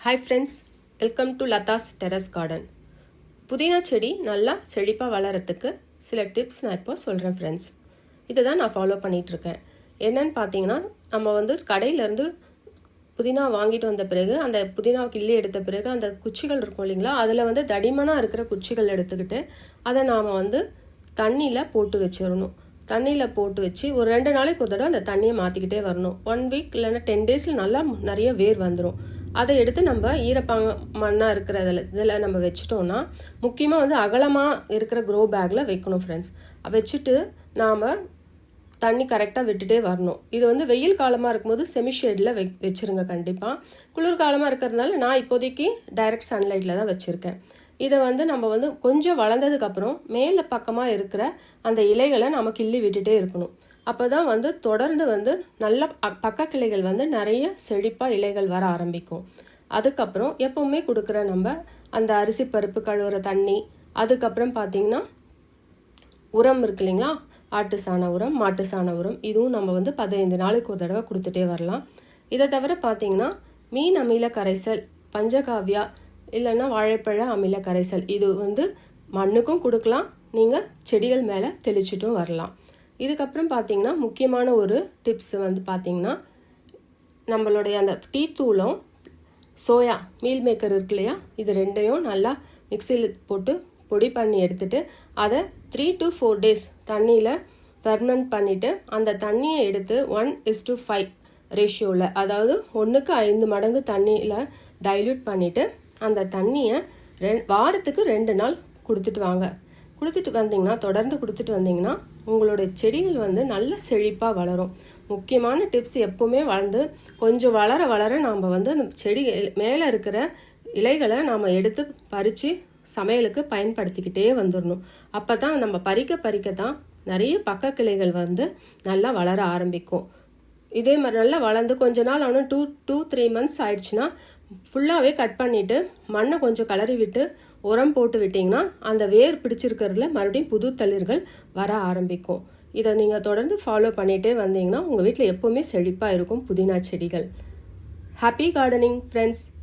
Hi friends, welcome to Latha's terrace garden. புதினா செடி நல்லா செழிப்பாக வளரத்துக்கு சில டிப்ஸ் நான் இப்போ சொல்கிறேன் ஃப்ரெண்ட்ஸ். இதை தான் நான் ஃபாலோ பண்ணிகிட்ருக்கேன். என்னன்னு பார்த்தீங்கன்னா, நம்ம கடையிலேருந்து புதினா வாங்கிட்டு வந்த பிறகு அந்த புதினா கிள்ளி எடுத்த பிறகு அந்த குச்சிகள் இருக்கும் இல்லைங்களா, அதில் தடிமனாக இருக்கிற குச்சிகள் எடுத்துக்கிட்டு அதை நாம் தண்ணியில் போட்டு வச்சிடணும். தண்ணியில் போட்டு வச்சு ஒரு 2 நாளைக்கு ஒரு தடவை அந்த தண்ணியை மாற்றிக்கிட்டே வரணும். 1 வீக் இல்லைன்னா 10 டேஸில் நல்லா நிறைய வேர் வந்துடும். அதை எடுத்து நம்ம மண்ணாக இருக்கிற இதில் நம்ம வச்சிட்டோம்னா, முக்கியமாக அகலமாக இருக்கிற க்ரோ பேக்கில் வைக்கணும் ஃப்ரெண்ட்ஸ். வச்சுட்டு நாம் தண்ணி கரெக்டாக விட்டுட்டே வரணும். இது வெயில் காலமாக இருக்கும்போது செமிஷேடில் வச்சுருங்க கண்டிப்பாக. குளிர் காலமாக இருக்கிறதுனால நான் இப்போதைக்கு டைரக்ட் சன்லைட்டில் தான் வச்சுருக்கேன். இதை நம்ம கொஞ்சம் வளர்ந்ததுக்கப்புறம் மேலே பக்கமாக இருக்கிற அந்த இலைகளை நம்ம கிள்ளி விட்டுட்டே இருக்கணும். அப்போ தான் தொடர்ந்து நல்ல பக்க கிளைகள் நிறைய செழிப்பாக இலைகள் வர ஆரம்பிக்கும். அதுக்கப்புறம் எப்போவுமே கொடுக்குற நம்ம அந்த அரிசி பருப்பு கழுவுற தண்ணி, அதுக்கப்புறம் பார்த்திங்கன்னா உரம் இருக்கு இல்லைங்களா, ஆட்டு சாண உரம், மாட்டு சாண உரம், இதுவும் நம்ம 15 நாளுக்கு ஒரு தடவை கொடுத்துட்டே வரலாம். இதை தவிர பார்த்திங்கன்னா மீன் அமில கரைசல், பஞ்சகாவியா இல்லைன்னா வாழைப்பழ அமில கரைசல், இது மண்ணுக்கும் கொடுக்கலாம், நீங்கள் செடிகள் மேலே தெளிச்சிட்டும் வரலாம். இதுக்கப்புறம் பார்த்திங்கன்னா முக்கியமான ஒரு டிப்ஸ் பார்த்திங்கன்னா, நம்மளுடைய அந்த டீ தூளும் சோயா மீல் மேக்கர் இருக்கு இல்லையா, இது ரெண்டையும் நல்லா மிக்சியில் போட்டு பொடி பண்ணி எடுத்துகிட்டு அதை 3 to 4 days தண்ணியில் ஃபெர்மெண்ட் பண்ணிவிட்டு அந்த தண்ணியை எடுத்து 1:5 ரேஷியோவில், அதாவது 1:5 மடங்கு தண்ணியில் டைல்யூட் பண்ணிவிட்டு அந்த தண்ணியை வாரத்துக்கு 2 நாள் கொடுத்துட்டு வாங்க. கொடுத்துட்டு வந்தீங்கன்னா, தொடர்ந்து கொடுத்துட்டு வந்தீங்கன்னா உங்களுடைய செடிகள் நல்ல செழிப்பாக வளரும். முக்கியமான டிப்ஸ், எப்போவுமே கொஞ்சம் வளர வளர நாம் அந்த செடி மேலே இருக்கிற இலைகளை நாம் எடுத்து பறித்து சமையலுக்கு பயன்படுத்திக்கிட்டே வந்துடணும். அப்போ தான் நம்ம பறிக்க தான் நிறைய பக்க கிளைகள் நல்லா வளர ஆரம்பிக்கும். இதே மாதிரி நல்லா வளர்ந்து கொஞ்ச நாள் ஆனால் 2-3 months ஆயிடுச்சுன்னா ஃபுல்லாகவே கட் பண்ணிவிட்டு மண்ணை கொஞ்சம் கிளறி விட்டு உரம் போட்டு விட்டிங்கன்னா அந்த வேர் பிடிச்சிருக்கிறதுல மறுபடியும் புது தளிர்கள் வர ஆரம்பிக்கும். இதை நீங்கள் தொடர்ந்து ஃபாலோ பண்ணிகிட்டே வந்தீங்கன்னா உங்கள் வீட்டில் எப்போவுமே செழிப்பாக இருக்கும் புதினா செடிகள். Happy gardening friends.